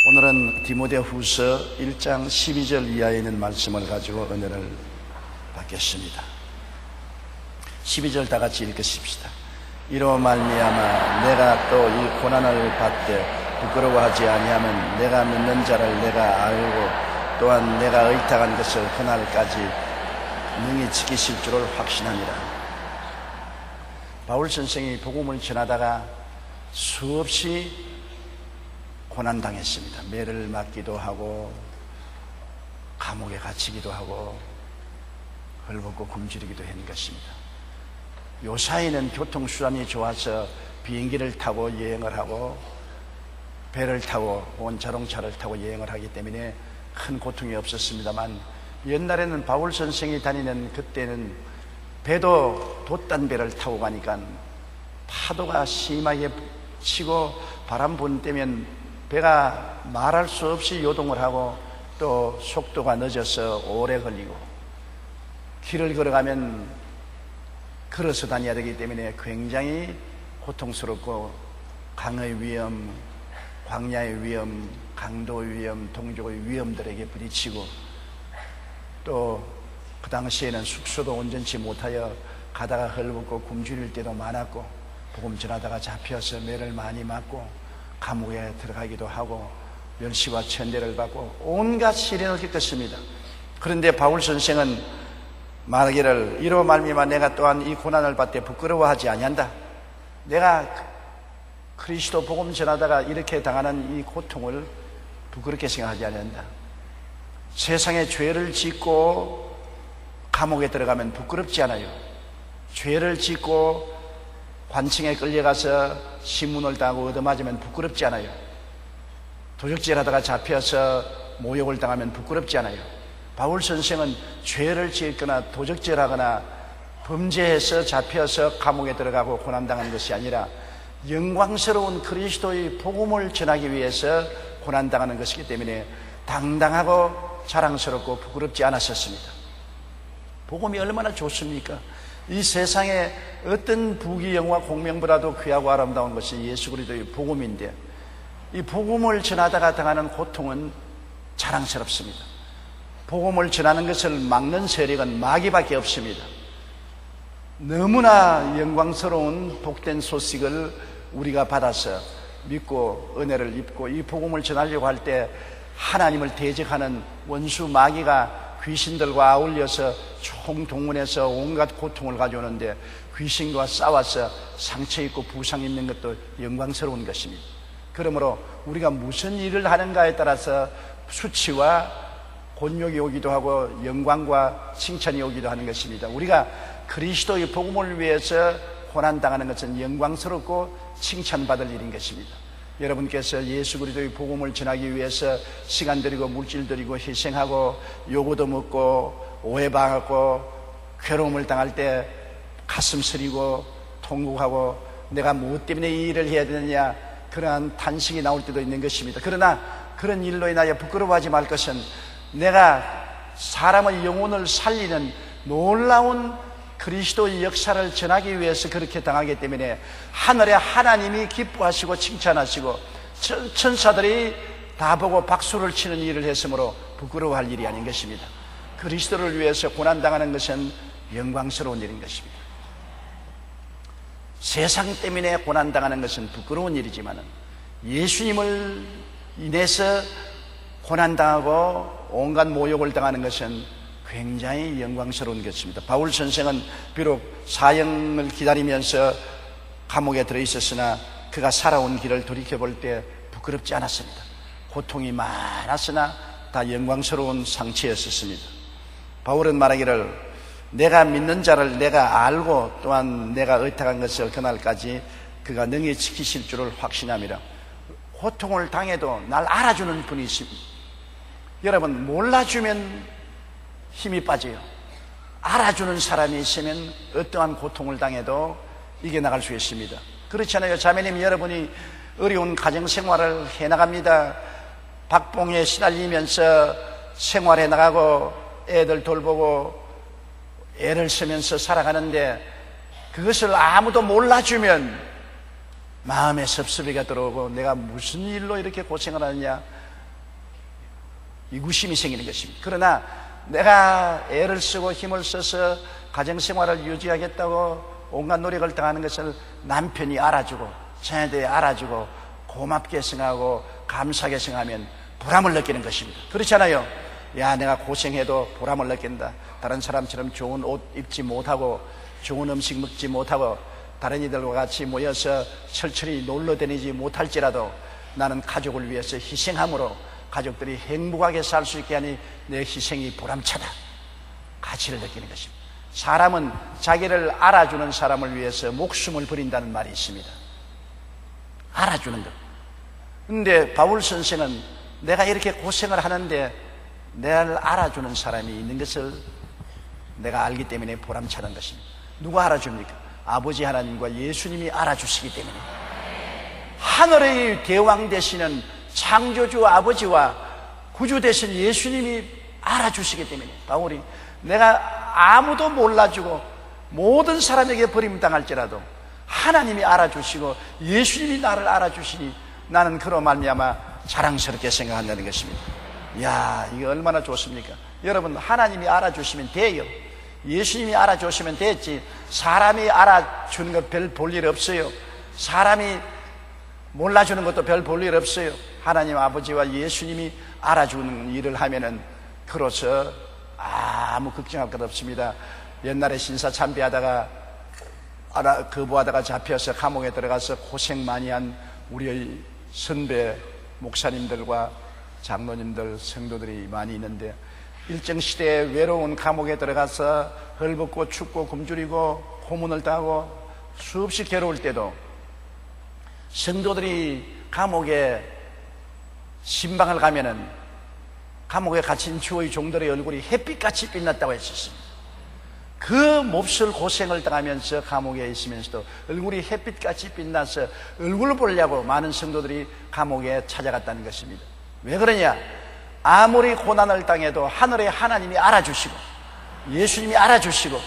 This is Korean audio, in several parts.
오늘은 디모데후서 1장 12절 이하에 있는 말씀을 가지고 은혜를 받겠습니다. 12절 다 같이 읽으십시다. 이로 말미암아 내가 또 이 고난을 받되 부끄러워하지 아니하면 내가 믿는 자를 내가 알고 또한 내가 의탁한 것을 그날까지 능히 지키실 줄을 확신합니다. 바울 선생이 복음을 전하다가 수없이 고난당했습니다. 매를 맞기도 하고 감옥에 갇히기도 하고 헐벗고 굶주리기도 한 것입니다. 요사이는 교통수단이 좋아서 비행기를 타고 여행을 하고 배를 타고 혹은 자동차를 타고 여행을 하기 때문에 큰 고통이 없었습니다만, 옛날에는 바울 선생이 다니는 그때는 배도 돛단배를 타고 가니까 파도가 심하게 치고 바람 부는 때면 배가 말할 수 없이 요동을 하고 또 속도가 늦어서 오래 걸리고, 길을 걸어가면 걸어서 다녀야 되기 때문에 굉장히 고통스럽고 강의 위험, 광야의 위험, 강도의 위험, 동족의 위험들에게 부딪히고, 또 그 당시에는 숙소도 온전치 못하여 가다가 헐벗고 굶주릴 때도 많았고, 복음 전하다가 잡혀서 매를 많이 맞고 감옥에 들어가기도 하고 멸시와 천대를 받고 온갖 시련을 겪었습니다. 그런데 바울 선생은 말하기를 이로 말미암아 내가 또한 이 고난을 받되 부끄러워하지 아니한다. 내가 그리스도 복음 전하다가 이렇게 당하는 이 고통을 부끄럽게 생각하지 아니한다. 세상에 죄를 짓고 감옥에 들어가면 부끄럽지 않아요. 죄를 짓고 관청에 끌려가서 신문을 당하고 얻어맞으면 부끄럽지 않아요. 도적질하다가 잡혀서 모욕을 당하면 부끄럽지 않아요. 바울 선생은 죄를 짓거나 도적질하거나 범죄해서 잡혀서 감옥에 들어가고 고난당하는 것이 아니라 영광스러운 그리스도의 복음을 전하기 위해서 고난당하는 것이기 때문에 당당하고 자랑스럽고 부끄럽지 않았었습니다. 복음이 얼마나 좋습니까? 이 세상에 어떤 부귀영화 공명보다도 귀하고 아름다운 것이 예수 그리스도의 복음인데, 이 복음을 전하다가 당하는 고통은 자랑스럽습니다. 복음을 전하는 것을 막는 세력은 마귀밖에 없습니다. 너무나 영광스러운 복된 소식을 우리가 받아서 믿고 은혜를 입고 이 복음을 전하려고 할 때 하나님을 대적하는 원수 마귀가 귀신들과 아울려서 총동원해서 온갖 고통을 가져오는데, 귀신과 싸워서 상처 입고 부상 입는 것도 영광스러운 것입니다. 그러므로 우리가 무슨 일을 하는가에 따라서 수치와 곤욕이 오기도 하고 영광과 칭찬이 오기도 하는 것입니다. 우리가 그리스도의 복음을 위해서 고난당하는 것은 영광스럽고 칭찬받을 일인 것입니다. 여러분께서 예수 그리스도의 복음을 전하기 위해서 시간 들이고 물질 들이고 희생하고 요구도 먹고 오해받고 괴로움을 당할 때 가슴 쓰리고 통곡하고 내가 무엇 때문에 이 일을 해야 되느냐, 그러한 탄식이 나올 때도 있는 것입니다. 그러나 그런 일로 인하여 부끄러워하지 말 것은 내가 사람의 영혼을 살리는 놀라운 그리스도의 역사를 전하기 위해서 그렇게 당하기 때문에 하늘에 하나님이 기뻐하시고 칭찬하시고 천사들이 다 보고 박수를 치는 일을 했으므로 부끄러워할 일이 아닌 것입니다. 그리스도를 위해서 고난당하는 것은 영광스러운 일인 것입니다. 세상 때문에 고난당하는 것은 부끄러운 일이지만 예수님을 인해서 고난당하고 온갖 모욕을 당하는 것은 굉장히 영광스러운 것입니다. 바울 선생은 비록 사형을 기다리면서 감옥에 들어있었으나 그가 살아온 길을 돌이켜볼 때 부끄럽지 않았습니다. 고통이 많았으나 다 영광스러운 상처였었습니다. 바울은 말하기를 내가 믿는 자를 내가 알고 또한 내가 의탁한 것을 그날까지 그가 능히 지키실 줄을 확신함이라. 고통을 당해도 날 알아주는 분이 있습니다. 여러분, 몰라주면 힘이 빠져요. 알아주는 사람이 있으면 어떠한 고통을 당해도 이겨나갈 수 있습니다. 그렇지 않아요? 자매님, 여러분이 어려운 가정생활을 해나갑니다. 박봉에 시달리면서 생활해 나가고 애들 돌보고 애를 쓰면서 살아가는데 그것을 아무도 몰라주면 마음에 섭섭이가 들어오고 내가 무슨 일로 이렇게 고생을 하느냐, 이구심이 생기는 것입니다. 그러나 내가 애를 쓰고 힘을 써서 가정생활을 유지하겠다고 온갖 노력을 당하는 것을 남편이 알아주고 자녀들이 알아주고 고맙게 생각하고 감사하게 생각하면 보람을 느끼는 것입니다. 그렇잖아요. 야, 내가 고생해도 보람을 느낀다. 다른 사람처럼 좋은 옷 입지 못하고 좋은 음식 먹지 못하고 다른 이들과 같이 모여서 철철히 놀러 다니지 못할지라도 나는 가족을 위해서 희생함으로 가족들이 행복하게 살 수 있게 하니 내 희생이 보람차다. 가치를 느끼는 것입니다. 사람은 자기를 알아주는 사람을 위해서 목숨을 버린다는 말이 있습니다. 알아주는 것. 근데 바울 선생은 내가 이렇게 고생을 하는데 나를 알아주는 사람이 있는 것을 내가 알기 때문에 보람차는 것입니다. 누가 알아줍니까? 아버지 하나님과 예수님이 알아주시기 때문에. 하늘의 대왕 되시는 창조주 아버지와 구주 되신 예수님이 알아주시기 때문에 바울이 내가 아무도 몰라주고 모든 사람에게 버림당할지라도 하나님이 알아주시고 예수님이 나를 알아주시니 나는 그로 말미암아 자랑스럽게 생각한다는 것입니다. 이야, 이게 얼마나 좋습니까? 여러분, 하나님이 알아주시면 돼요. 예수님이 알아주시면 됐지 사람이 알아주는 것 별 볼 일 없어요. 사람이 몰라주는 것도 별 볼 일 없어요. 하나님 아버지와 예수님이 알아주는 일을 하면은 그로서 아무 걱정할 것 없습니다. 옛날에 신사 참배하다가 거부하다가 잡혀서 감옥에 들어가서 고생 많이 한 우리의 선배 목사님들과 장로님들 성도들이 많이 있는데 일정 시대에 외로운 감옥에 들어가서 헐벗고 춥고 굶주리고 고문을 당하고 수없이 괴로울 때도 성도들이 감옥에 신방을 가면은 감옥에 갇힌 주의 종들의 얼굴이 햇빛같이 빛났다고 했었습니다. 그 몹쓸 고생을 당하면서 감옥에 있으면서도 얼굴이 햇빛같이 빛나서 얼굴을 보려고 많은 성도들이 감옥에 찾아갔다는 것입니다. 왜 그러냐? 아무리 고난을 당해도 하늘의 하나님이 알아주시고 예수님이 알아주시고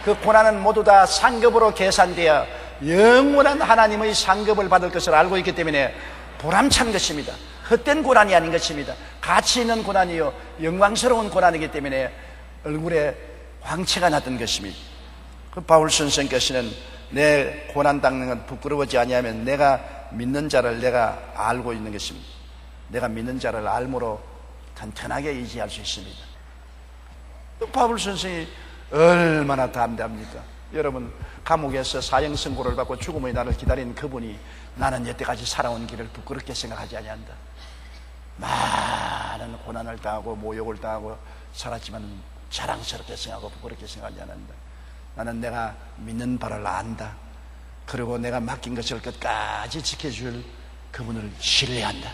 그 고난은 모두 다 상급으로 계산되어 영원한 하나님의 상급을 받을 것을 알고 있기 때문에 보람찬 것입니다. 헛된 고난이 아닌 것입니다. 가치 있는 고난이요 영광스러운 고난이기 때문에 얼굴에 광채가 났던 것입니다. 그 바울 선생께서는 내 고난 당하는 건 부끄러워지 아니하면 내가 믿는 자를 내가 알고 있는 것입니다. 내가 믿는 자를 알므로 단단하게 의지할 수 있습니다. 바울 선생이 얼마나 담대합니까? 여러분, 감옥에서 사형 선고를 받고 죽음의 날을 기다린 그분이 나는 여태까지 살아온 길을 부끄럽게 생각하지 아니한다. 많은 고난을 당하고 모욕을 당하고 살았지만 자랑스럽게 생각하고 부끄럽게 생각하지 않는다. 나는 내가 믿는 바를 안다. 그리고 내가 맡긴 것을 끝까지 지켜줄 그분을 신뢰한다.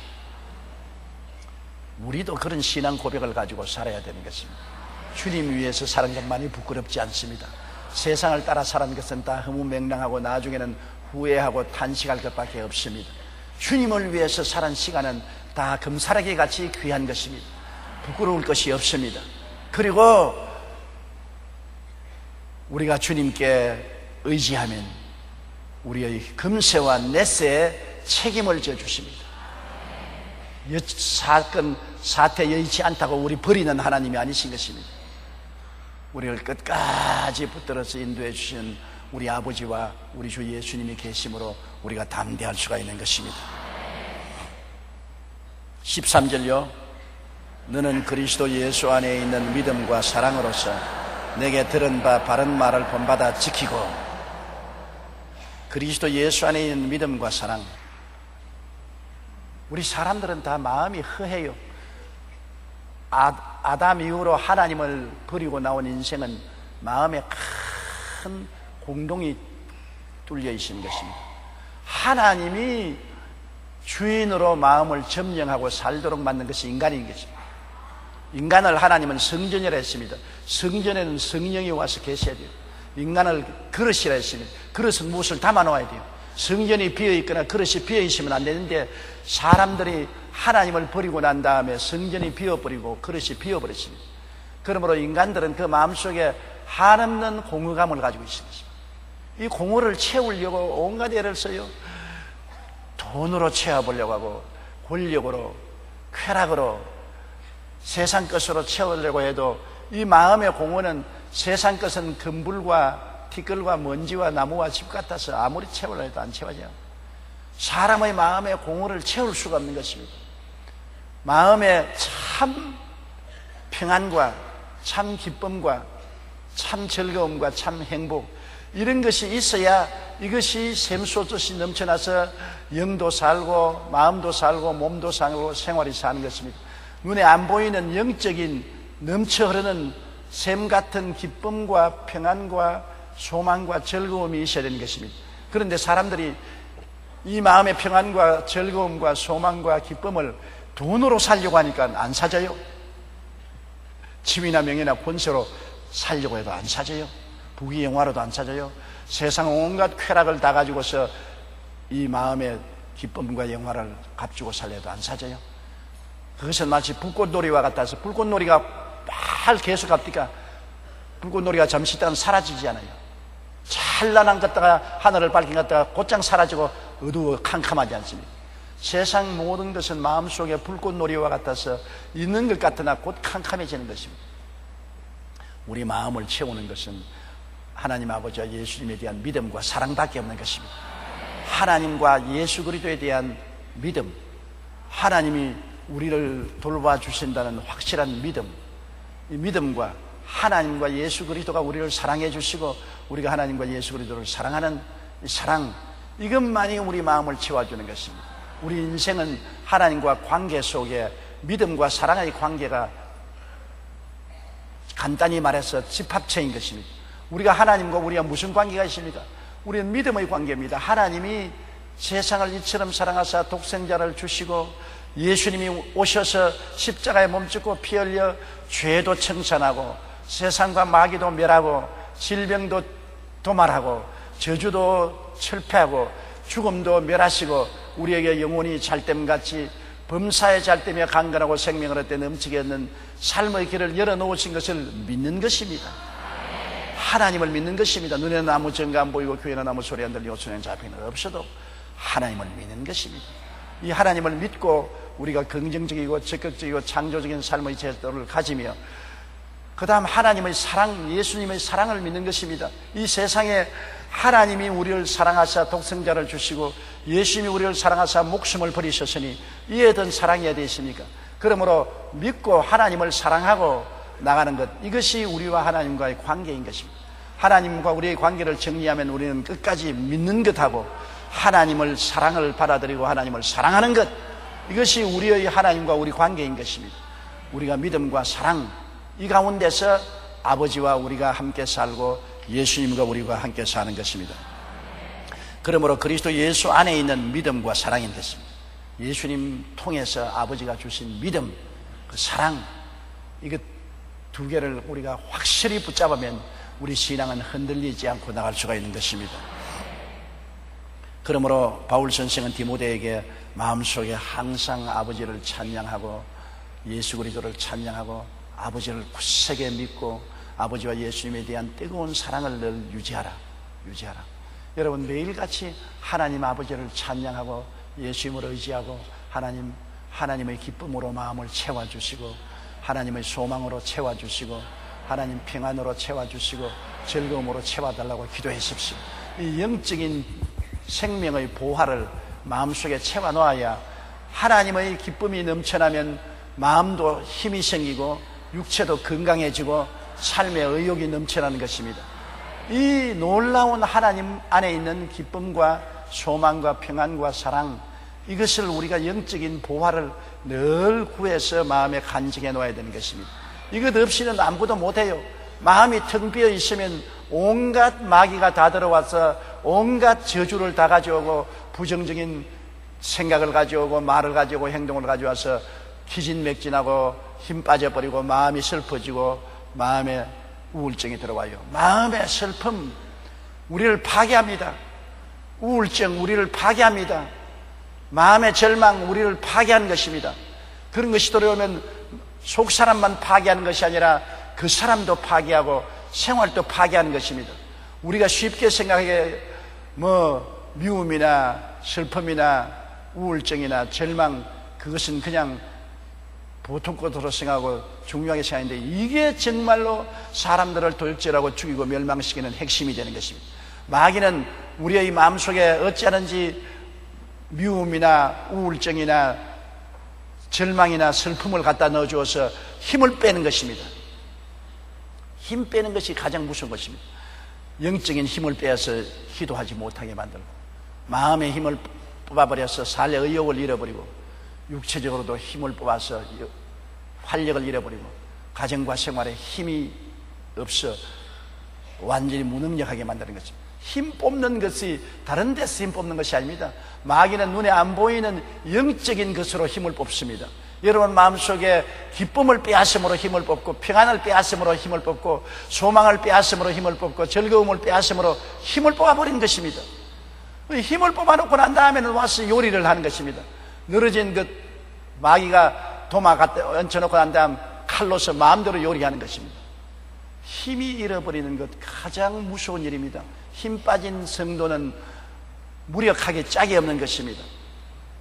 우리도 그런 신앙 고백을 가지고 살아야 되는 것입니다. 주님 위해서 사는 것만이 부끄럽지 않습니다. 세상을 따라 사는 것은 다 허무맹랑하고 나중에는 후회하고 탄식할 것밖에 없습니다. 주님을 위해서 사는 시간은 다 금사라기 같이 귀한 것입니다. 부끄러울 것이 없습니다. 그리고 우리가 주님께 의지하면 우리의 금세와 넷세에 책임을 져 주십니다. 사건, 사태 여의치 않다고 우리 버리는 하나님이 아니신 것입니다. 우리를 끝까지 붙들어서 인도해 주시는 우리 아버지와 우리 주 예수님이 계심으로 우리가 담대할 수가 있는 것입니다. 13절요. 너는 그리스도 예수 안에 있는 믿음과 사랑으로서 내게 들은 바 바른 말을 본받아 지키고. 그리스도 예수 안에 있는 믿음과 사랑. 우리 사람들은 다 마음이 허해요. 아담 이후로 하나님을 버리고 나온 인생은 마음에 큰 공동이 뚫려 있는 것입니다. 하나님이 주인으로 마음을 점령하고 살도록 만든 것이 인간인 것입니다. 인간을 하나님은 성전이라 했습니다. 성전에는 성령이 와서 계셔야 돼요. 인간을 그릇이라 했습니다. 그릇은 무엇을 담아 놓아야 돼요. 성전이 비어있거나 그릇이 비어있으면 안 되는데 사람들이 하나님을 버리고 난 다음에 성전이 비어버리고 그릇이 비어버렸습니다. 그러므로 인간들은 그 마음속에 한없는 공허감을 가지고 있습니다. 이 공허를 채우려고 온갖 애를 써요. 돈으로 채워보려고 하고 권력으로 쾌락으로 세상 것으로 채우려고 해도 이 마음의 공허는 세상 것은 금불과 티끌과 먼지와 나무와 집 같아서 아무리 채우려 해도 안 채워져요. 사람의 마음의 공허를 채울 수가 없는 것입니다. 마음에 참 평안과 참 기쁨과 참 즐거움과 참 행복, 이런 것이 있어야 이것이 샘솟듯이 넘쳐나서 영도 살고 마음도 살고 몸도 살고 생활이 사는 것입니다. 눈에 안 보이는 영적인 넘쳐 흐르는 샘 같은 기쁨과 평안과 소망과 즐거움이 있어야 되는 것입니다. 그런데 사람들이 이 마음의 평안과 즐거움과 소망과 기쁨을 돈으로 살려고 하니까 안 사져요. 지위나 명예나 권세로 살려고 해도 안 사져요. 부귀 영화로도 안 사져요. 세상 온갖 쾌락을 다 가지고서 이 마음의 기쁨과 영화를 값주고 살려도 안 사져요. 그것은 마치 불꽃놀이와 같아서, 불꽃놀이가 말 계속 갑니까? 불꽃놀이가 잠시 있다가 사라지지 않아요. 찬란한 것다가 하늘을 밝힌 것다가 곧장 사라지고 어두워 캄캄하지 않습니까? 세상 모든 것은 마음속에 불꽃놀이와 같아서 있는 것 같으나 곧 캄캄해지는 것입니다. 우리 마음을 채우는 것은 하나님 아버지와 예수님에 대한 믿음과 사랑밖에 없는 것입니다. 하나님과 예수 그리스도에 대한 믿음, 하나님이 우리를 돌봐주신다는 확실한 믿음, 이 믿음과 하나님과 예수 그리스도가 우리를 사랑해 주시고 우리가 하나님과 예수 그리스도를 사랑하는 이 사랑, 이것만이 우리 마음을 채워주는 것입니다. 우리 인생은 하나님과 관계 속에 믿음과 사랑의 관계가 간단히 말해서 집합체인 것입니다. 우리가 하나님과 우리가 무슨 관계가 있습니까? 우리는 믿음의 관계입니다. 하나님이 세상을 이처럼 사랑하사 독생자를 주시고 예수님이 오셔서 십자가에 몸짓고 피 흘려 죄도 청산하고 세상과 마귀도 멸하고 질병도 도말하고 저주도 철폐하고 죽음도 멸하시고 우리에게 영원히 잘됨같이 범사에 잘되며 강건하고 생명을 얻되 넘치게 얻는 삶의 길을 열어놓으신 것을 믿는 것입니다. 하나님을 믿는 것입니다. 눈에는 아무 증거 안 보이고 귀에는 아무 소리 안 들리고 손에는 잡히는 없어도 하나님을 믿는 것입니다. 이 하나님을 믿고 우리가 긍정적이고 적극적이고 창조적인 삶의 제도를 가지며 그 다음 하나님의 사랑, 예수님의 사랑을 믿는 것입니다. 이 세상에 하나님이 우리를 사랑하사 독생자를 주시고 예수님이 우리를 사랑하사 목숨을 버리셨으니 이에 더 사랑이 어디 있습니까? 그러므로 믿고 하나님을 사랑하고 나가는 것, 이것이 우리와 하나님과의 관계인 것입니다. 하나님과 우리의 관계를 정리하면 우리는 끝까지 믿는 것하고 하나님을 사랑을 받아들이고 하나님을 사랑하는 것, 이것이 우리의 하나님과 우리 관계인 것입니다. 우리가 믿음과 사랑, 이 가운데서 아버지와 우리가 함께 살고 예수님과 우리가 함께 사는 것입니다. 그러므로 그리스도 예수 안에 있는 믿음과 사랑인 것입니다. 예수님 통해서 아버지가 주신 믿음, 그 사랑, 이거 두 개를 우리가 확실히 붙잡으면 우리 신앙은 흔들리지 않고 나갈 수가 있는 것입니다. 그러므로 바울 선생은 디모데에게 마음속에 항상 아버지를 찬양하고 예수 그리스도를 찬양하고 아버지를 굳세게 믿고 아버지와 예수님에 대한 뜨거운 사랑을 늘 유지하라. 여러분 매일같이 하나님 아버지를 찬양하고 예수님을 의지하고 하나님의 기쁨으로 마음을 채워주시고 하나님의 소망으로 채워주시고 하나님 평안으로 채워주시고 즐거움으로 채워달라고 기도하십시오. 이 영적인 생명의 보화를 마음속에 채워놓아야 하나님의 기쁨이 넘쳐나면 마음도 힘이 생기고 육체도 건강해지고 삶의 의욕이 넘쳐나는 것입니다. 이 놀라운 하나님 안에 있는 기쁨과 소망과 평안과 사랑, 이것을 우리가 영적인 보화를 늘 구해서 마음에 간직해 놓아야 되는 것입니다. 이것 없이는 아무것도 못해요. 마음이 텅 비어 있으면 온갖 마귀가 다 들어와서 온갖 저주를 다 가져오고 부정적인 생각을 가져오고 말을 가져오고 행동을 가져와서 기진맥진하고 힘 빠져버리고 마음이 슬퍼지고 마음에 우울증이 들어와요. 마음의 슬픔 우리를 파괴합니다. 우울증 우리를 파괴합니다. 마음의 절망 우리를 파괴하는 것입니다. 그런 것이 들어오면 속 사람만 파괴하는 것이 아니라 그 사람도 파괴하고 생활도 파괴하는 것입니다. 우리가 쉽게 생각하기에 미움이나 슬픔이나 우울증이나 절망, 그것은 그냥 보통 것으로 생각하고 중요하게 생각하는데 이게 정말로 사람들을 도적질하고 죽이고 멸망시키는 핵심이 되는 것입니다. 마귀는 우리의 마음속에 어찌하는지 미움이나 우울증이나 절망이나 슬픔을 갖다 넣어주어서 힘을 빼는 것입니다. 힘 빼는 것이 가장 무서운 것입니다. 영적인 힘을 빼앗아 기도하지 못하게 만들고 마음의 힘을 뽑아버려서 살의 의욕을 잃어버리고 육체적으로도 힘을 뽑아서 활력을 잃어버리고 가정과 생활에 힘이 없어 완전히 무능력하게 만드는 것입니다. 힘 뽑는 것이 다른 데서 힘 뽑는 것이 아닙니다. 마귀는 눈에 안 보이는 영적인 것으로 힘을 뽑습니다. 여러분 마음속에 기쁨을 빼앗음으로 힘을 뽑고 평안을 빼앗음으로 힘을 뽑고 소망을 빼앗음으로 힘을 뽑고 즐거움을 빼앗음으로 힘을 뽑아버리는 것입니다. 힘을 뽑아놓고 난 다음에는 와서 요리를 하는 것입니다. 늘어진 것 마귀가 도마 갖다 얹혀놓고 난 다음 칼로서 마음대로 요리하는 것입니다. 힘이 잃어버리는 것 가장 무서운 일입니다. 힘 빠진 성도는 무력하게 짝이 없는 것입니다.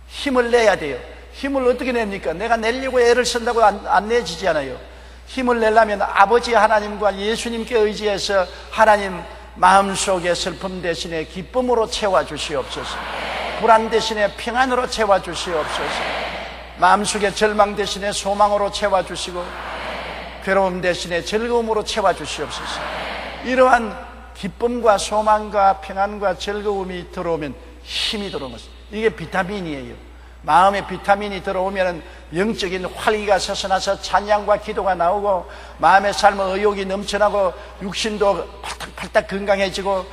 힘을 내야 돼요. 힘을 어떻게 냅니까? 내가 내려고 애를 쓴다고 안 내지지 않아요. 힘을 내려면 아버지 하나님과 예수님께 의지해서 하나님 마음속에 슬픔 대신에 기쁨으로 채워주시옵소서. 불안 대신에 평안으로 채워주시옵소서. 마음속에 절망 대신에 소망으로 채워주시고 괴로움 대신에 즐거움으로 채워주시옵소서. 이러한 기쁨과 소망과 평안과 즐거움이 들어오면 힘이 들어오는 것입니다. 이게 비타민이에요. 마음에 비타민이 들어오면 영적인 활기가 솟아나서 찬양과 기도가 나오고 마음의 삶의 의욕이 넘쳐나고 육신도 팔딱팔딱 건강해지고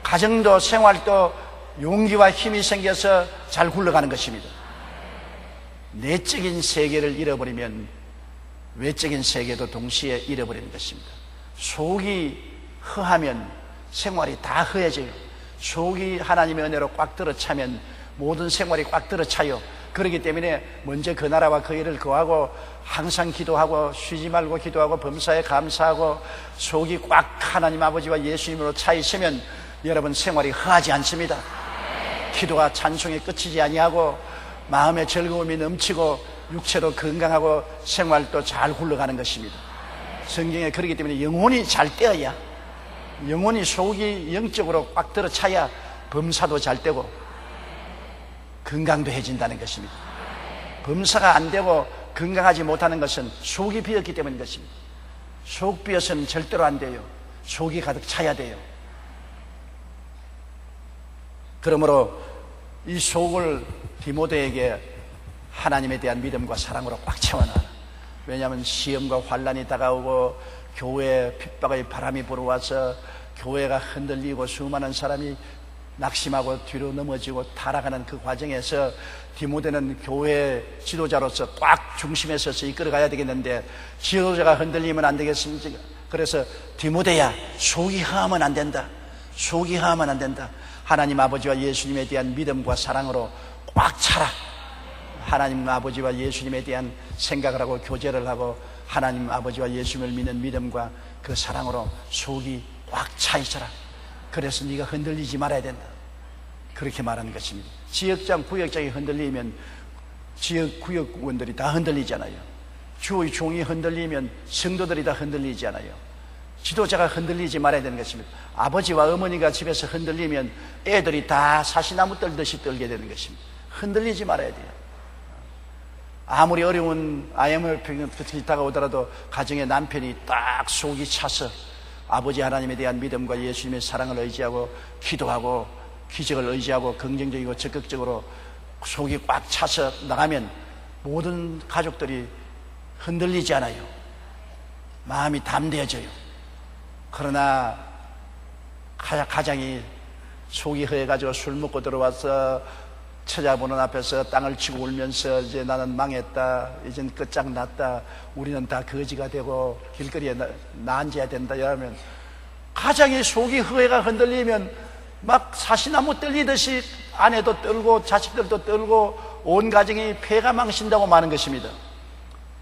가정도 생활도 용기와 힘이 생겨서 잘 굴러가는 것입니다. 내적인 세계를 잃어버리면 외적인 세계도 동시에 잃어버리는 것입니다. 속이 허하면 생활이 다 허해져요. 속이 하나님의 은혜로 꽉 들어차면 모든 생활이 꽉 들어차요. 그렇기 때문에 먼저 그 나라와 그 일을 구하고 항상 기도하고 쉬지 말고 기도하고 범사에 감사하고 속이 꽉 하나님 아버지와 예수님으로 차 있으면 여러분 생활이 허하지 않습니다. 기도가 찬송에 끝이지 아니하고 마음의 즐거움이 넘치고 육체도 건강하고 생활도 잘 굴러가는 것입니다. 성경에 그렇기 때문에 영혼이 잘 떼어야 영혼이 속이 영적으로 꽉 들어차야 범사도 잘 되고 건강도 해진다는 것입니다. 범사가 안 되고 건강하지 못하는 것은 속이 비었기 때문인 것입니다. 속 비어서는 절대로 안 돼요. 속이 가득 차야 돼요. 그러므로 이 속을 디모데에게 하나님에 대한 믿음과 사랑으로 꽉 채워놔라. 왜냐하면 시험과 환난이 다가오고 교회에 핍박의 바람이 불어와서 교회가 흔들리고 수많은 사람이 낙심하고 뒤로 넘어지고 타락하는 그 과정에서 디모데는 교회 지도자로서 꽉 중심에 서서 이끌어가야 되겠는데 지도자가 흔들리면 안 되겠습니까? 그래서 디모데야, 속이 허하면 안 된다. 속이 허하면 안 된다. 하나님 아버지와 예수님에 대한 믿음과 사랑으로 꽉 차라. 하나님 아버지와 예수님에 대한 생각을 하고 교제를 하고 하나님 아버지와 예수님을 믿는 믿음과 그 사랑으로 속이 꽉 차 있어라. 그래서 네가 흔들리지 말아야 된다. 그렇게 말하는 것입니다. 지역장, 구역장이 흔들리면 지역, 구역원들이 다 흔들리잖아요. 주의 종이 흔들리면 성도들이 다 흔들리잖아요. 지도자가 흔들리지 말아야 되는 것입니다. 아버지와 어머니가 집에서 흔들리면 애들이 다 사시나무 떨듯이 떨게 되는 것입니다. 흔들리지 말아야 돼요. 아무리 어려운 IMF가 다가오더라도 가정의 남편이 딱 속이 차서 아버지 하나님에 대한 믿음과 예수님의 사랑을 의지하고 기도하고 기적을 의지하고 긍정적이고 적극적으로 속이 꽉 차서 나가면 모든 가족들이 흔들리지 않아요. 마음이 담대해져요. 그러나 가장이 속이 허해가지고 술 먹고 들어와서 처자보는 앞에서 땅을 치고 울면서 이제 나는 망했다, 이젠 끝장났다, 우리는 다 거지가 되고 길거리에 나앉아야 된다 이러면 가장의 속이 허해가 흔들리면 막 사시나무 떨리듯이 아내도 떨고 자식들도 떨고 온 가정이 폐가 망신다고 말하는 것입니다.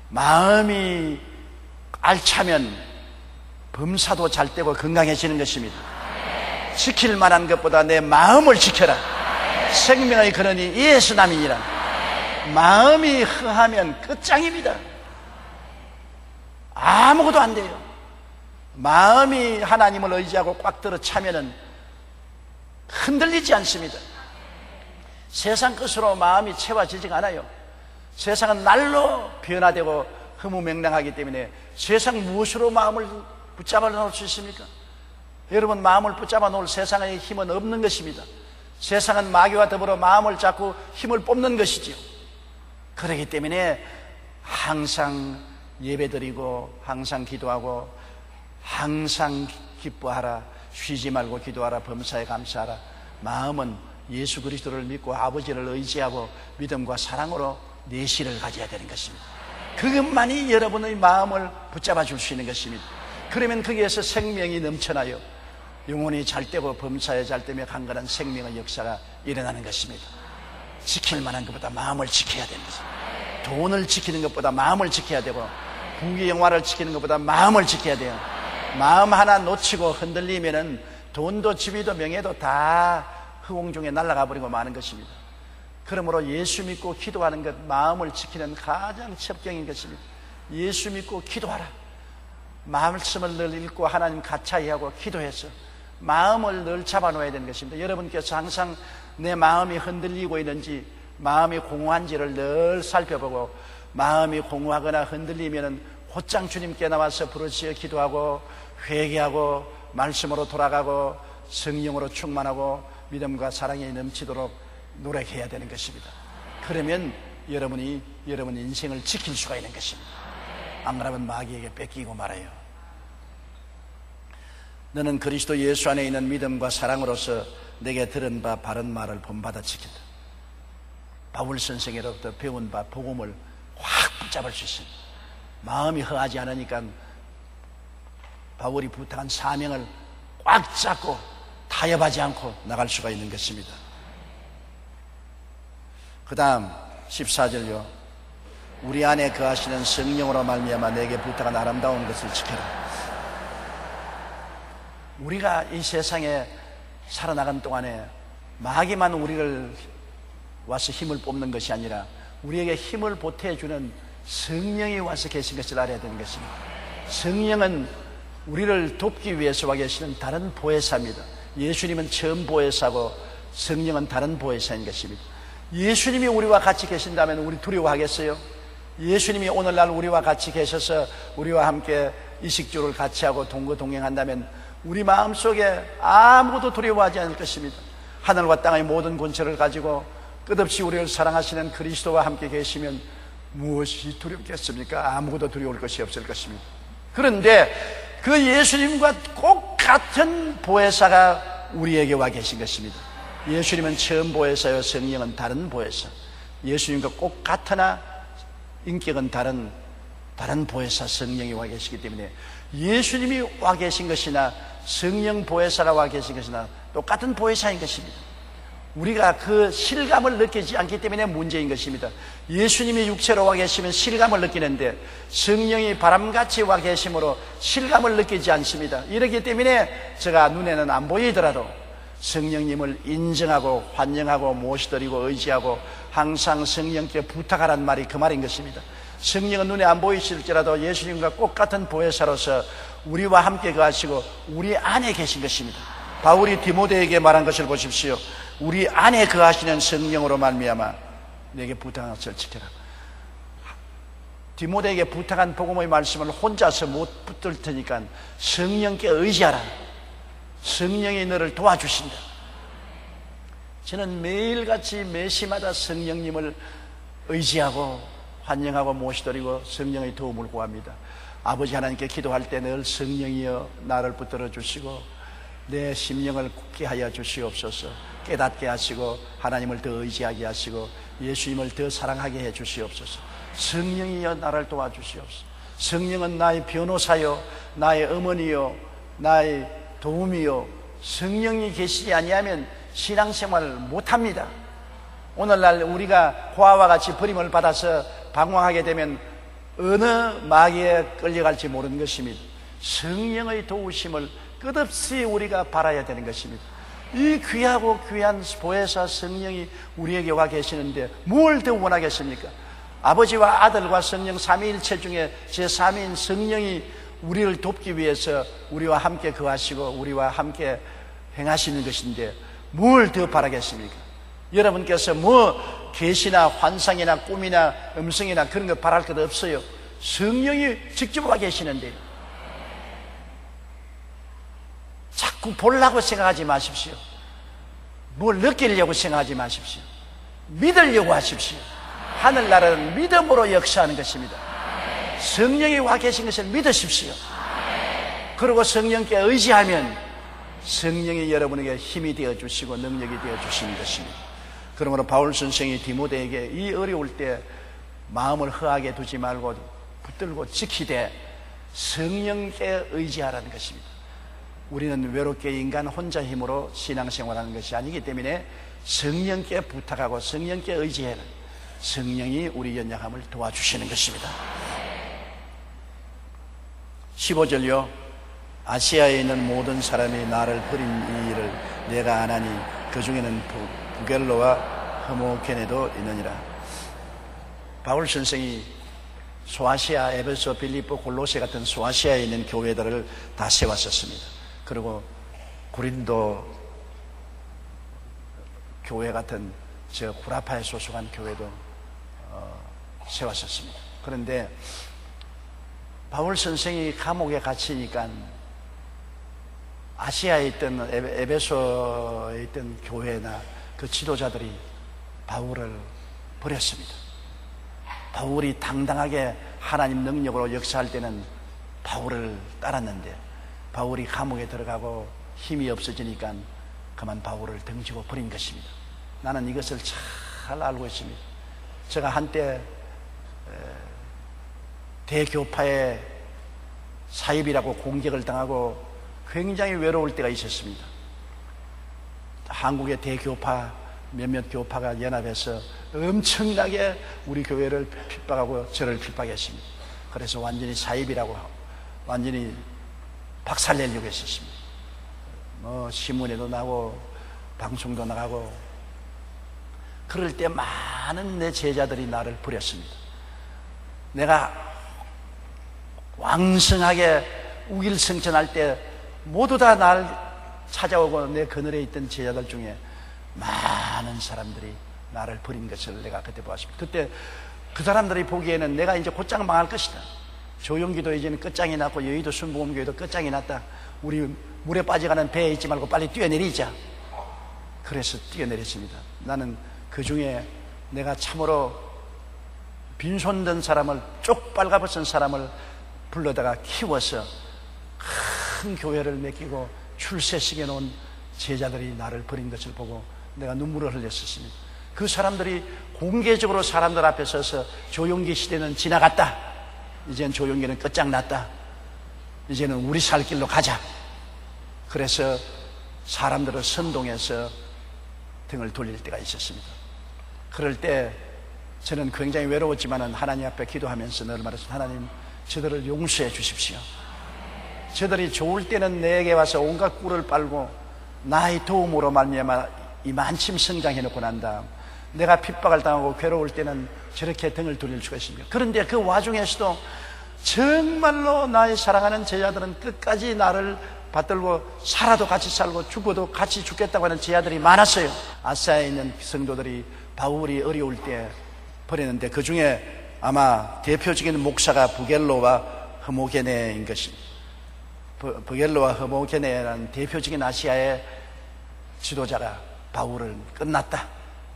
마음이 알차면 범사도 잘 되고 건강해지는 것입니다. 지킬 만한 것보다 내 마음을 지켜라. 생명의 근원이 예수 남이니라. 마음이 허하면 끝장입니다. 아무것도 안 돼요. 마음이 하나님을 의지하고 꽉 들어 차면은 흔들리지 않습니다. 세상 것으로 마음이 채워지지가 않아요. 세상은 날로 변화되고 허무맹랑하기 때문에 세상 무엇으로 마음을 붙잡아 놓을 수 있습니까? 여러분, 마음을 붙잡아 놓을 세상의 힘은 없는 것입니다. 세상은 마귀와 더불어 마음을 잡고 힘을 뽑는 것이지요. 그렇기 때문에 항상 예배드리고 항상 기도하고 항상 기뻐하라, 쉬지 말고 기도하라, 범사에 감사하라. 마음은 예수 그리스도를 믿고 아버지를 의지하고 믿음과 사랑으로 내실을 가져야 되는 것입니다. 그것만이 여러분의 마음을 붙잡아 줄 수 있는 것입니다. 그러면 거기에서 생명이 넘쳐나요. 영혼이 잘 되고 범사에 잘 되며 강건한 생명의 역사가 일어나는 것입니다. 지킬 만한 것보다 마음을 지켜야 되는 것입니다. 돈을 지키는 것보다 마음을 지켜야 되고 부귀 영화를 지키는 것보다 마음을 지켜야 돼요. 마음 하나 놓치고 흔들리면은 돈도 지위도 명예도 다 허공 중에 날아가 버리고 마는 것입니다. 그러므로 예수 믿고 기도하는 것, 마음을 지키는 가장 첩경인 것입니다. 예수 믿고 기도하라. 말씀을 늘 읽고 하나님 가차히 하고 기도해서 마음을 늘 잡아놓아야 되는 것입니다. 여러분께서 항상 내 마음이 흔들리고 있는지, 마음이 공허한지를 늘 살펴보고, 마음이 공허하거나 흔들리면은 곧장 주님께 나와서 부르짖어 기도하고 회개하고 말씀으로 돌아가고 성령으로 충만하고 믿음과 사랑이 넘치도록 노력해야 되는 것입니다. 그러면 여러분이 여러분 인생을 지킬 수가 있는 것입니다. 안 그러면 마귀에게 뺏기고 말아요. 너는 그리스도 예수 안에 있는 믿음과 사랑으로서 내게 들은 바 바른 말을 본받아 지킨다. 바울 선생으로부터 배운 바 복음을 확 붙잡을 수 있습니다. 마음이 허하지 않으니까 바울이 부탁한 사명을 꽉 잡고 타협하지 않고 나갈 수가 있는 것입니다. 그 다음 14절요. 우리 안에 거하시는 성령으로 말미암아 내게 부탁한 아름다운 것을 지켜라. 우리가 이 세상에 살아나간 동안에 마귀만 우리를 와서 힘을 뽑는 것이 아니라 우리에게 힘을 보태주는 성령이 와서 계신 것을 알아야 되는 것입니다. 성령은 우리를 돕기 위해서 와 계시는 다른 보혜사입니다. 예수님은 처음 보혜사고 성령은 다른 보혜사인 것입니다. 예수님이 우리와 같이 계신다면 우리 두려워하겠어요? 예수님이 오늘날 우리와 같이 계셔서 우리와 함께 이식주를 같이 하고 동거동행한다면 우리 마음속에 아무것도 두려워하지 않을 것입니다. 하늘과 땅의 모든 권세를 가지고 끝없이 우리를 사랑하시는 그리스도와 함께 계시면 무엇이 두렵겠습니까? 아무것도 두려울 것이 없을 것입니다. 그런데 그 예수님과 꼭 같은 보혜사가 우리에게 와 계신 것입니다. 예수님은 처음 보혜사요, 성령은 다른 보혜사. 예수님과 꼭 같으나 인격은 다른 보혜사 성령이 와 계시기 때문에 예수님이 와 계신 것이나 성령 보혜사가 와 계신 것이나 똑같은 보혜사인 것입니다. 우리가 그 실감을 느끼지 않기 때문에 문제인 것입니다. 예수님이 육체로 와 계시면 실감을 느끼는데 성령이 바람같이 와 계심으로 실감을 느끼지 않습니다. 이렇기 때문에 제가 눈에는 안 보이더라도 성령님을 인정하고 환영하고 모시드리고 의지하고 항상 성령께 부탁하라는 말이 그 말인 것입니다. 성령은 눈에 안 보이실지라도 예수님과 꼭 같은 보혜사로서 우리와 함께 거하시고 우리 안에 계신 것입니다. 바울이 디모데에게 말한 것을 보십시오. 우리 안에 거하시는 성령으로 말미암아 내게 부탁한 것을 지켜라. 디모데에게 부탁한 복음의 말씀을 혼자서 못 붙들 테니까 성령께 의지하라. 성령이 너를 도와주신다. 저는 매일같이 매시마다 성령님을 의지하고 환영하고 모시드리고 성령의 도움을 구합니다. 아버지 하나님께 기도할 때 늘 성령이여 나를 붙들어 주시고 내 심령을 굳게 하여 주시옵소서. 깨닫게 하시고 하나님을 더 의지하게 하시고 예수님을 더 사랑하게 해 주시옵소서. 성령이여 나를 도와주시옵소서. 성령은 나의 변호사요, 나의 어머니요, 나의 도움이요. 성령이 계시지 아니하면 신앙생활을 못합니다. 오늘날 우리가 고아와 같이 버림을 받아서 방황하게 되면 어느 마귀에 끌려갈지 모르는 것입니다. 성령의 도우심을 끝없이 우리가 바라야 되는 것입니다. 이 귀하고 귀한 보혜사 성령이 우리에게 와 계시는데 뭘 더 원하겠습니까? 아버지와 아들과 성령 삼위일체 중에 제3위인 성령이 우리를 돕기 위해서 우리와 함께 거하시고 우리와 함께 행하시는 것인데 뭘 더 바라겠습니까? 여러분께서 뭐 계시나 환상이나 꿈이나 음성이나 그런 거 바랄 것 없어요. 성령이 직접 와 계시는데 자꾸 보려고 생각하지 마십시오. 뭘 느끼려고 생각하지 마십시오. 믿으려고 하십시오. 하늘나라는 믿음으로 역사하는 것입니다. 성령이 와 계신 것을 믿으십시오. 그리고 성령께 의지하면 성령이 여러분에게 힘이 되어주시고 능력이 되어주시는 것입니다. 그러므로 바울 선생이 디모데에게 이 어려울 때 마음을 허하게 두지 말고 붙들고 지키되 성령께 의지하라는 것입니다. 우리는 외롭게 인간 혼자 힘으로 신앙생활하는 것이 아니기 때문에 성령께 부탁하고 성령께 의지해라. 성령이 우리 연약함을 도와주시는 것입니다. 15절요. 아시아에 있는 모든 사람이 나를 버린 이 일을 내가 아나니 그 중에는 부겔로와 흐모케네도 있느니라. 바울 선생이 소아시아, 에베소, 빌립보, 골로새 같은 소아시아에 있는 교회들을 다 세웠었습니다. 그리고 고린도 교회 같은 저 구라파에 소속한 교회도 세웠었습니다. 그런데 바울 선생이 감옥에 갇히니까 아시아에 있던 에베소에 있던 교회나 그 지도자들이 바울을 버렸습니다. 바울이 당당하게 하나님 능력으로 역사할 때는 바울을 따랐는데 바울이 감옥에 들어가고 힘이 없어지니까 그만 바울을 등지고 버린 것입니다. 나는 이것을 잘 알고 있습니다. 제가 한때 대교파의 사입이라고 공격을 당하고 굉장히 외로울 때가 있었습니다. 한국의 대교파 몇몇 교파가 연합해서 엄청나게 우리 교회를 핍박하고 저를 핍박했습니다. 그래서 완전히 사입이라고 하고 완전히 박살내려고 했었습니다. 신문에도 나고 방송도 나가고 그럴 때 많은 내 제자들이 나를 버렸습니다. 내가 왕성하게 우길승천할 때 모두 다 날 찾아오고 내 그늘에 있던 제자들 중에 많은 사람들이 나를 버린 것을 내가 그때 보았습니다. 그때 그 사람들이 보기에는 내가 이제 곧장 망할 것이다. 조용기도 이제는 끝장이 났고 여의도 순복음교회도 끝장이 났다. 우리 물에 빠져가는 배에 있지 말고 빨리 뛰어내리자. 그래서 뛰어내렸습니다. 나는 그 중에 내가 참으로 빈손든 사람을 쪽 빨가벗은 사람을 불러다가 키워서 큰 교회를 맡기고 출세시켜 놓은 제자들이 나를 버린 것을 보고 내가 눈물을 흘렸었습니다. 그 사람들이 공개적으로 사람들 앞에 서서 조용기 시대는 지나갔다. 이제는 조용기는 끝장났다. 이제는 우리 살 길로 가자. 그래서 사람들을 선동해서 등을 돌릴 때가 있었습니다. 그럴 때 저는 굉장히 외로웠지만 하나님 앞에 기도하면서 늘 말했습니다. 하나님, 저들을 용서해 주십시오. 저들이 좋을 때는 내게 와서 온갖 꿀을 빨고 나의 도움으로 말미암아 이만침 성장해놓고 난 다음 내가 핍박을 당하고 괴로울 때는 저렇게 등을 돌릴 수가 있습니다. 그런데 그 와중에서도 정말로 나의 사랑하는 제자들은 끝까지 나를 받들고 살아도 같이 살고 죽어도 같이 죽겠다고 하는 제자들이 많았어요. 아시아에 있는 성도들이 바울이 어려울 때 버렸는데 그 중에 아마 대표적인 목사가 부겔로와 흐모게네인 것입니다. 부겔로와 흐모게네라는 대표적인 아시아의 지도자가 바울은 끝났다.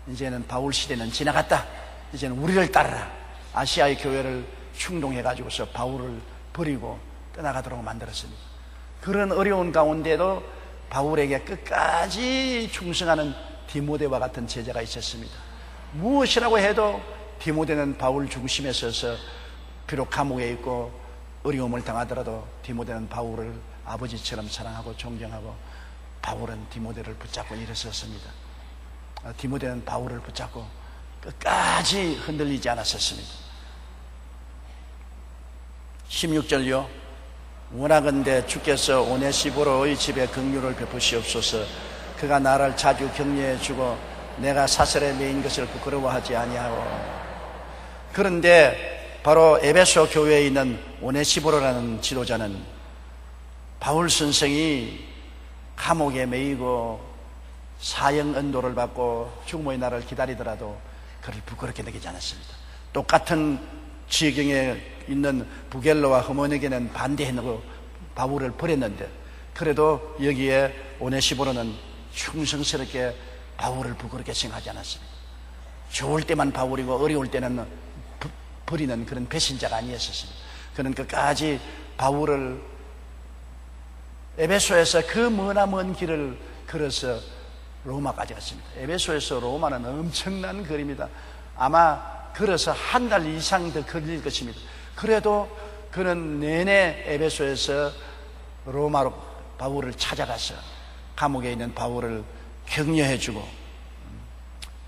이제는 바울 시대는 지나갔다. 이제는 우리를 따르라. 아시아의 교회를 충동해가지고서 바울을 버리고 떠나가도록 만들었습니다. 그런 어려운 가운데도 바울에게 끝까지 충성하는 디모데와 같은 제자가 있었습니다. 무엇이라고 해도 디모데는 바울 중심에 서서 비록 감옥에 있고 어려움을 당하더라도 디모데는 바울을 아버지처럼 사랑하고 존경하고 바울은 디모데를 붙잡고 일어섰습니다. 디모데는 바울을 붙잡고 끝까지 흔들리지 않았었습니다. 16절요. 원하건대 주께서 오네시보로의 집에 긍휼을 베푸시옵소서. 그가 나를 자주 격려해 주고 내가 사슬에 매인 것을 부끄러워하지 아니하고. 그런데 바로 에베소 교회에 있는 오네시보로라는 지도자는 바울 선생이 감옥에 매이고 사형 언도를 받고 죽음의 날을 기다리더라도 그를 부끄럽게 느끼지 않았습니다. 똑같은 지경에 있는 부겔로와 흐모네게는 반대해놓고 바울을 버렸는데 그래도 여기에 오네시보로는 충성스럽게 바울을 부끄럽게 생각하지 않았습니다. 좋을 때만 바울이고 어려울 때는 버리는 그런 배신자가 아니었습니다. 그는 끝까지 바울을 에베소에서 그 머나먼 길을 걸어서 로마까지 갔습니다. 에베소에서 로마는 엄청난 거리입니다. 아마 걸어서 한 달 이상 더 걸릴 것입니다. 그래도 그는 내내 에베소에서 로마로 바울을 찾아가서 감옥에 있는 바울을 격려해주고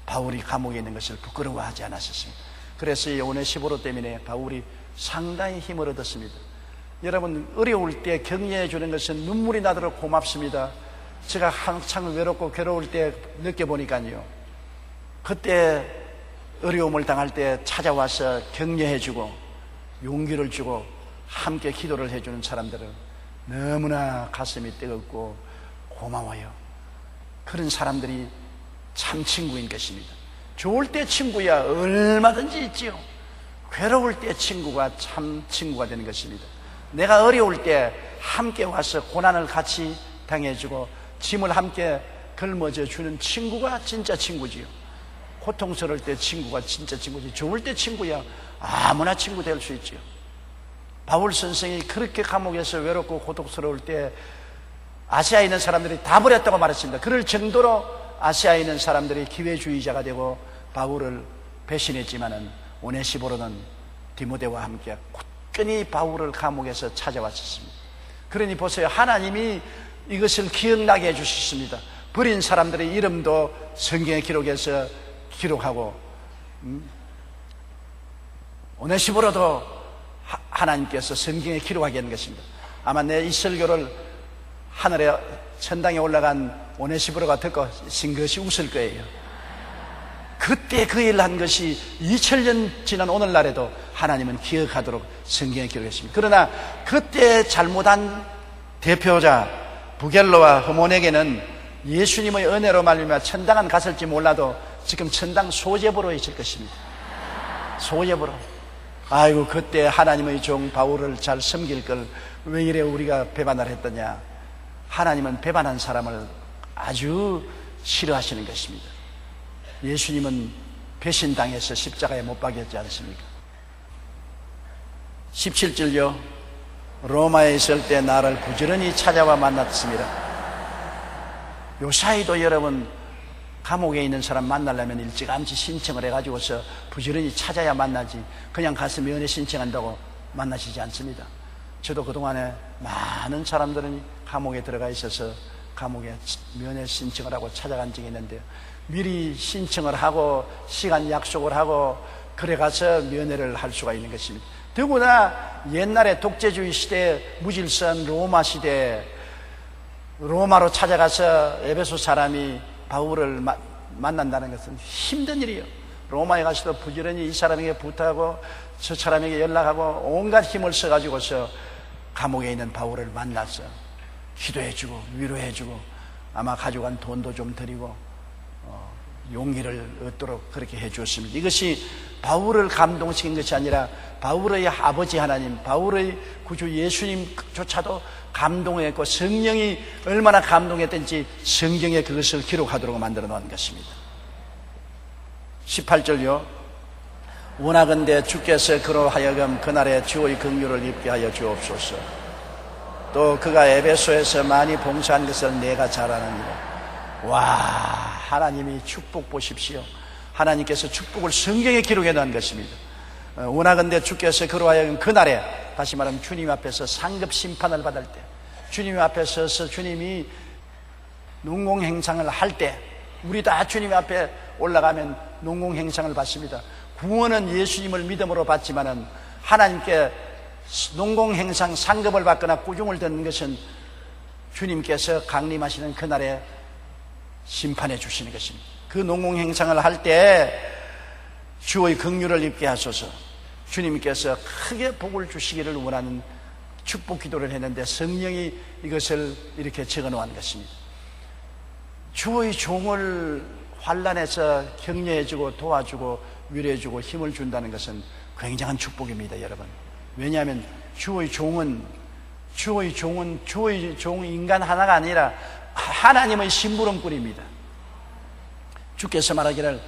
바울이 감옥에 있는 것을 부끄러워하지 않았습니다. 그래서 이 오네시보로 때문에 바울이 상당히 힘을 얻었습니다. 여러분, 어려울 때 격려해 주는 것은 눈물이 나도록 고맙습니다. 제가 한창 외롭고 괴로울 때 느껴보니까요, 그때 어려움을 당할 때 찾아와서 격려해 주고 용기를 주고 함께 기도를 해주는 사람들은 너무나 가슴이 뜨겁고 고마워요. 그런 사람들이 참 친구인 것입니다. 좋을 때 친구야 얼마든지 있지요. 괴로울 때 친구가 참 친구가 되는 것입니다. 내가 어려울 때 함께 와서 고난을 같이 당해주고 짐을 함께 걸머져 주는 친구가 진짜 친구지요. 고통스러울 때 친구가 진짜 친구지. 좋을 때 친구야 아무나 친구 될 수 있지요. 바울 선생이 그렇게 감옥에서 외롭고 고통스러울 때 아시아에 있는 사람들이 다 버렸다고 말했습니다. 그럴 정도로 아시아에 있는 사람들이 기회주의자가 되고 바울을 배신했지만은 오네시보로는 디모데와 함께 굳건히 바울을 감옥에서 찾아왔었습니다. 그러니 보세요. 하나님이 이것을 기억나게 해주셨습니다. 버린 사람들의 이름도 성경의 기록에서 기록하고 오네시보로도 하나님께서 성경에 기록하게 하는 것입니다. 아마 내 이 설교를 하늘에 천당에 올라간 오네시보로가 듣고 싱긋이 웃을 거예요. 그때 그 일을 한 것이 2000년 지난 오늘날에도 하나님은 기억하도록 성경에 기록했습니다. 그러나 그때 잘못한 대표자 부겔로와 흐모네게는 예수님의 은혜로 말미암아 천당은 갔을지 몰라도 지금 천당 소재부로 있을 것입니다. 소재부로. 아이고, 그때 하나님의 종 바울을 잘 섬길 걸 왜 이래 우리가 배반을 했더냐. 하나님은 배반한 사람을 아주 싫어하시는 것입니다. 예수님은 배신당해서 십자가에 못 박였지 않습니까? 17절요. 로마에 있을 때 나를 부지런히 찾아와 만났습니다. 요사이도 여러분, 감옥에 있는 사람 만나려면 일찌감치 신청을 해가지고서 부지런히 찾아야 만나지, 그냥 가서 면회 신청한다고 만나시지 않습니다. 저도 그동안에 많은 사람들은 감옥에 들어가 있어서 감옥에 면회 신청을 하고 찾아간 적이 있는데요, 미리 신청을 하고 시간 약속을 하고 그래 가서 면회를 할 수가 있는 것입니다. 더구나 옛날에 독재주의 시대, 무질서한 로마 시대, 로마로 찾아가서 에베소 사람이 바울을 만난다는 것은 힘든 일이에요. 로마에 가서도 부지런히 이 사람에게 부탁하고 저 사람에게 연락하고 온갖 힘을 써가지고서 감옥에 있는 바울을 만나서 기도해주고 위로해주고 아마 가져간 돈도 좀 드리고 용기를 얻도록 그렇게 해주었습니다. 이것이 바울을 감동시킨 것이 아니라 바울의 아버지 하나님, 바울의 구주 예수님조차도 감동했고 성령이 얼마나 감동했던지 성경에 그것을 기록하도록 만들어 놓은 것입니다. 18절요. 원하건대 주께서 그로 하여금 그날에 주의 긍휼을 입게 하여 주옵소서. 또 그가 에베소에서 많이 봉사한 것을 내가 잘 아느니라. 와, 하나님이 축복 보십시오. 하나님께서 축복을 성경에 기록해 놓은 것입니다. 원하건대 주께서 그로 하여금 그날에, 다시 말하면 주님 앞에서 상급 심판을 받을 때, 주님 앞에 서서 주님이 농공행상을 할 때, 우리 다 주님 앞에 올라가면 농공행상을 받습니다. 구원은 예수님을 믿음으로 받지만은 하나님께 농공행상 상급을 받거나 꾸중을 듣는 것은 주님께서 강림하시는 그날에 심판해 주시는 것입니다. 그 농공행상을 할 때 주의 긍휼을 입게 하소서. 주님께서 크게 복을 주시기를 원하는 축복 기도를 했는데 성령이 이것을 이렇게 적어 놓은 것입니다. 주의 종을 환난에서 격려해주고 도와주고 위로해주고 힘을 준다는 것은 굉장한 축복입니다, 여러분. 왜냐하면 주의 종 인간 하나가 아니라 하나님의 심부름꾼입니다. 주께서 말하기를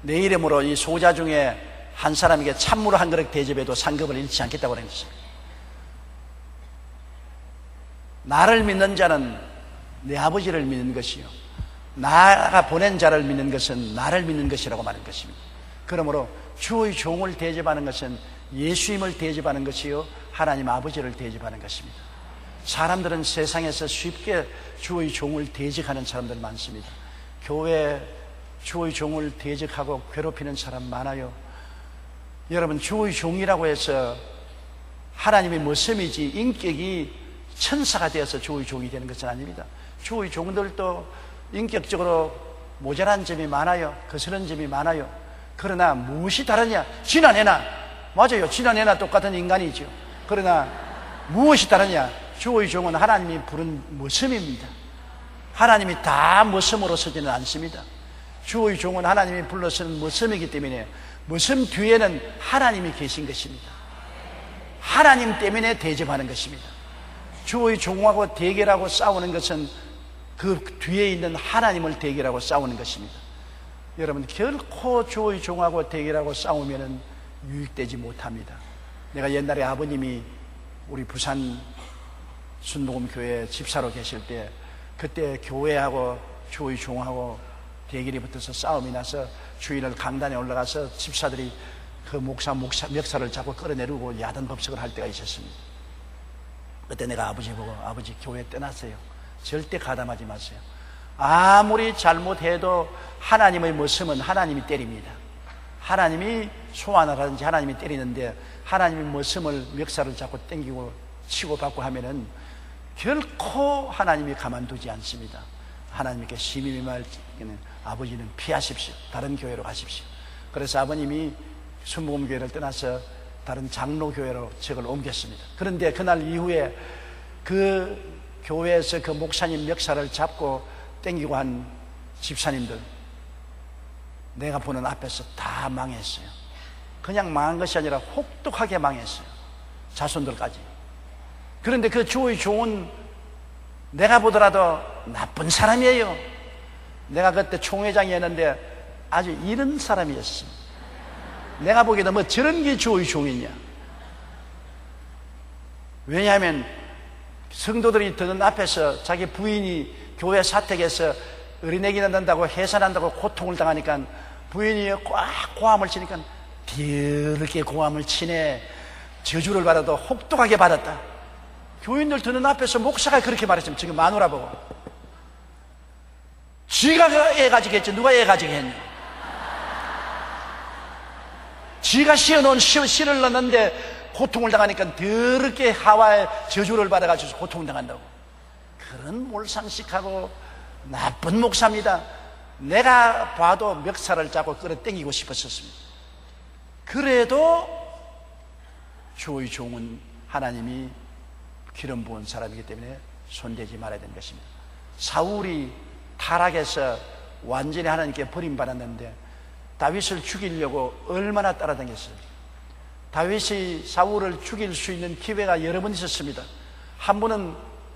내 이름으로 이 소자 중에 한 사람에게 찬물 한 그릇 대접해도 상급을 잃지 않겠다고 그랬습니다. 나를 믿는 자는 내 아버지를 믿는 것이요, 나가 보낸 자를 믿는 것은 나를 믿는 것이라고 말한 것입니다. 그러므로 주의 종을 대접하는 것은 예수님을 대접하는 것이요, 하나님 아버지를 대접하는 것입니다. 사람들은 세상에서 쉽게 주의 종을 대적하는 사람들 많습니다. 교회 주의 종을 대적하고 괴롭히는 사람 많아요. 여러분, 주의 종이라고 해서 하나님의 모습이지 인격이 천사가 되어서 주의 종이 되는 것은 아닙니다. 주의 종들도 인격적으로 모자란 점이 많아요. 거스른 점이 많아요. 그러나 무엇이 다르냐? 지난해나, 맞아요, 지난해나 똑같은 인간이죠. 그러나 무엇이 다르냐? 주의 종은 하나님이 부른 모습입니다. 하나님이 다 모습으로 서지는 않습니다. 주의 종은 하나님이 불러서는 모습이기 때문에 모습 뒤에는 하나님이 계신 것입니다. 하나님 때문에 대접하는 것입니다. 주의 종하고 대결하고 싸우는 것은 그 뒤에 있는 하나님을 대결하고 싸우는 것입니다. 여러분, 결코 주의 종하고 대결하고 싸우면 유익되지 못합니다. 내가 옛날에 아버님이 우리 부산 순복음교회 집사로 계실 때, 그때 교회하고 주의 종하고 대결이 붙어서 싸움이 나서 주일날 강단에 올라가서 집사들이 그 멱살을 잡고 끌어내리고 야단법석을 할 때가 있었습니다. 그때 내가 아버지 보고, 아버지 교회 떠났어요. 절대 가담하지 마세요. 아무리 잘못해도 하나님의 모습은 하나님이 때립니다. 하나님이 소환하라든지 하나님이 때리는데, 하나님의 모습을 멱살을 잡고 당기고 치고 받고 하면은 결코 하나님이 가만두지 않습니다. 하나님께 심히 말 아버지는 피하십시오. 다른 교회로 가십시오. 그래서 아버님이 순복음교회를 떠나서 다른 장로교회로 저를 옮겼습니다. 그런데 그날 이후에 그 교회에서 그 목사님 멱살을 잡고 땡기고 한 집사님들, 내가 보는 앞에서 다 망했어요. 그냥 망한 것이 아니라 혹독하게 망했어요. 자손들까지. 그런데 그 주의 종은 내가 보더라도 나쁜 사람이에요. 내가 그때 총회장이었는데 아주 이런 사람이었습니다. 내가 보기에도 뭐 저런 게 주의 종이냐. 왜냐하면 성도들이 듣는 앞에서 자기 부인이 교회 사택에서 어린애기 낳는다고 해산한다고 고통을 당하니까 부인이 꽉 고함을 치니까 더럽게 고함을 치네. 저주를 받아도 혹독하게 받았다. 교인들 듣는 앞에서 목사가 그렇게 말했으면 지금 마누라 보고, 지가 애 가지게 했지 누가 애 가지게 했냐. 지가 씌워놓은 씨를 넣는데 고통을 당하니까 더럽게 하와의 저주를 받아가지고 고통을 당한다고. 그런 몰상식하고 나쁜 목사입니다. 내가 봐도 멱살을 잡고 끌어당기고 싶었었습니다. 그래도 주의 종은 하나님이 기름 부은 사람이기 때문에 손대지 말아야 되는 것입니다. 사울이 타락해서 완전히 하나님께 버림받았는데 다윗을 죽이려고 얼마나 따라다녔어요. 다윗이 사울을 죽일 수 있는 기회가 여러 번 있었습니다. 한 번은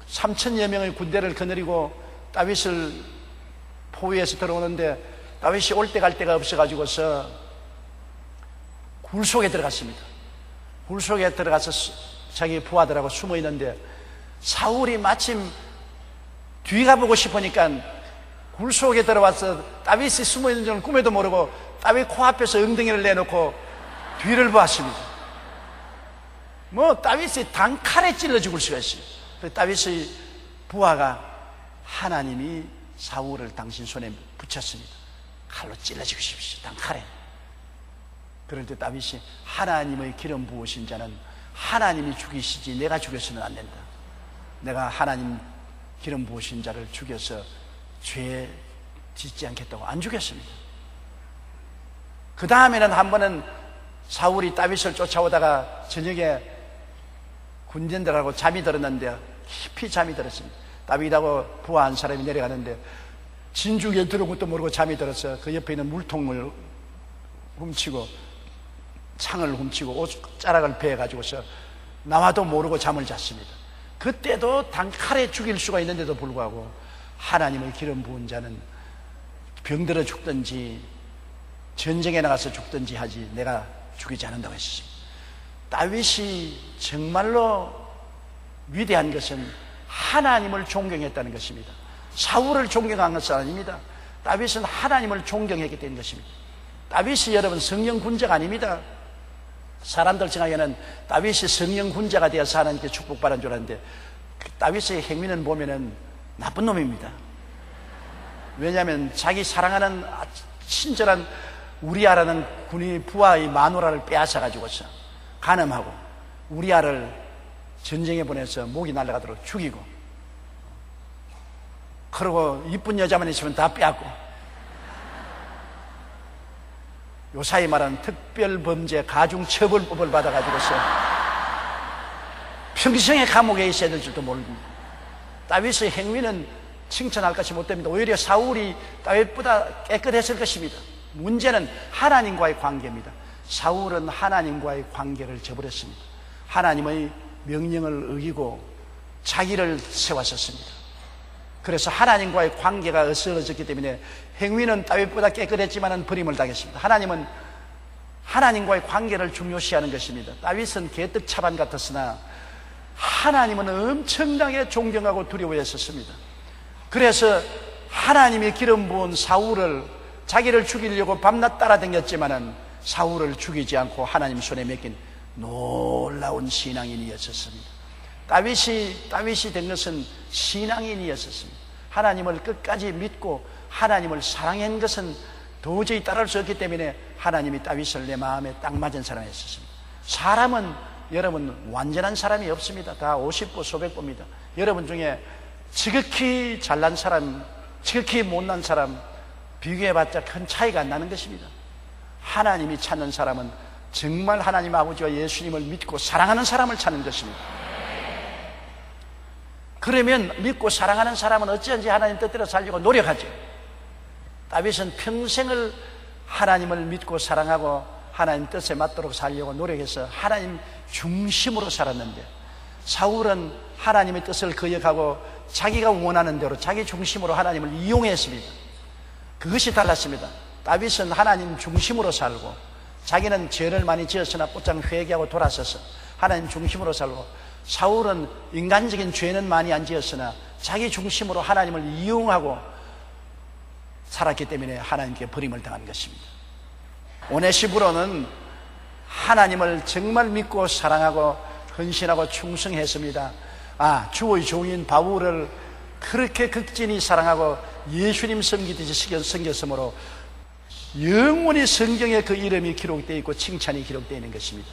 3,000여 명의 군대를 거느리고 다윗을 포위해서 들어오는데 다윗이 올 때 갈 데가 없어가지고서 굴 속에 들어갔습니다. 굴 속에 들어가서 자기 부하들하고 숨어 있는데 사울이 마침 뒤가 보고 싶으니까 굴 속에 들어와서 다윗이 숨어 있는 줄 꿈에도 모르고 다윗 코앞에서 엉덩이를 내놓고 뒤를 보았습니다. 뭐 다윗이 단칼에 찔러 죽을 수가 있어요. 다윗의 부하가 하나님이 사울을 당신 손에 붙였습니다. 칼로 찔러 죽으십시오. 단칼에. 그럴 때 다윗이 하나님의 기름 부으신 자는 하나님이 죽이시지 내가 죽여서는 안 된다. 내가 하나님 기름 부으신 자를 죽여서 죄 짓지 않겠다고 안 죽였습니다. 그 다음에는 한 번은 사울이 다윗을 쫓아오다가 저녁에 군전들하고 잠이 들었는데 깊이 잠이 들었습니다. 다윗하고 부하 한 사람이 내려가는데 진죽에 들어온 것도 모르고 잠이 들어서 그 옆에 있는 물통을 훔치고 창을 훔치고 옷자락을 베어가지고서 나와도 모르고 잠을 잤습니다. 그때도 단칼에 죽일 수가 있는데도 불구하고 하나님의 기름 부은 자는 병들어 죽든지 전쟁에 나가서 죽든지 하지 내가 죽이지 않는다고 했습니다. 다윗이 정말로 위대한 것은 하나님을 존경했다는 것입니다. 사울을 존경한 것은 아닙니다. 다윗은 하나님을 존경했기 때문인 것입니다. 다윗이 여러분 성령 군자가 아닙니다. 사람들 생각에는 다윗이 성령 군자가 되어서 하나님께 축복받은 줄 알았는데 다윗의 행위는 보면은 나쁜 놈입니다. 왜냐하면 자기 사랑하는 친절한 우리아라는 군인 부하의 마누라를 빼앗아 가지고서 간음하고 우리아를 전쟁에 보내서 목이 날아가도록 죽이고, 그리고 이쁜 여자만 있으면 다 빼앗고, 요사이 말하는 특별범죄 가중처벌법을 받아가지고서 평생의 감옥에 있어야 될 줄도 모릅니다. 다윗의 행위는 칭찬할 것이 못됩니다. 오히려 사울이 다윗보다 깨끗했을 것입니다. 문제는 하나님과의 관계입니다. 사울은 하나님과의 관계를 저버렸습니다. 하나님의 명령을 어기고 자기를 세웠었습니다. 그래서 하나님과의 관계가 어스러졌기 때문에 행위는 다윗보다 깨끗했지만 버림을 당했습니다. 하나님은 하나님과의 관계를 중요시하는 것입니다. 다윗은 개떡차반 같았으나 하나님은 엄청나게 존경하고 두려워했었습니다. 그래서 하나님이 기름 부은 사울을 자기를 죽이려고 밤낮 따라다녔지만은 사울을 죽이지 않고 하나님 손에 맡긴 놀라운 신앙인이었습니다. 다윗이 된 것은 신앙인이었습니다. 하나님을 끝까지 믿고 하나님을 사랑한 것은 도저히 따를 수 없기 때문에 하나님이 다윗을 내 마음에 딱 맞은 사람이었습니다. 사람은 여러분 완전한 사람이 없습니다. 다 50보 소백보입니다. 여러분 중에 지극히 잘난 사람, 지극히 못난 사람 비교해봤자 큰 차이가 안 나는 것입니다. 하나님이 찾는 사람은 정말 하나님 아버지와 예수님을 믿고 사랑하는 사람을 찾는 것입니다. 그러면 믿고 사랑하는 사람은 어찌한지 하나님 뜻대로 살려고 노력하죠. 다윗은 평생을 하나님을 믿고 사랑하고 하나님 뜻에 맞도록 살려고 노력해서 하나님 중심으로 살았는데, 사울은 하나님의 뜻을 거역하고 자기가 원하는 대로 자기 중심으로 하나님을 이용했습니다. 그것이 달랐습니다. 다윗은 하나님 중심으로 살고 자기는 죄를 많이 지었으나 곧장 회개하고 돌아서서 하나님 중심으로 살고, 사울은 인간적인 죄는 많이 안 지었으나 자기 중심으로 하나님을 이용하고 살았기 때문에 하나님께 버림을 당한 것입니다. 오네시무로는 하나님을 정말 믿고 사랑하고 헌신하고 충성했습니다. 주의 종인 바울을 그렇게 극진히 사랑하고 예수님 섬기듯이 섬겼으므로 영원히 성경에 그 이름이 기록되어 있고 칭찬이 기록되어 있는 것입니다.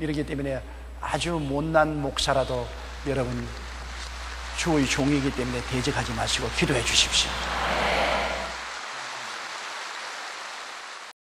이렇기 때문에 아주 못난 목사라도 여러분 주의 종이기 때문에 대적하지 마시고 기도해 주십시오.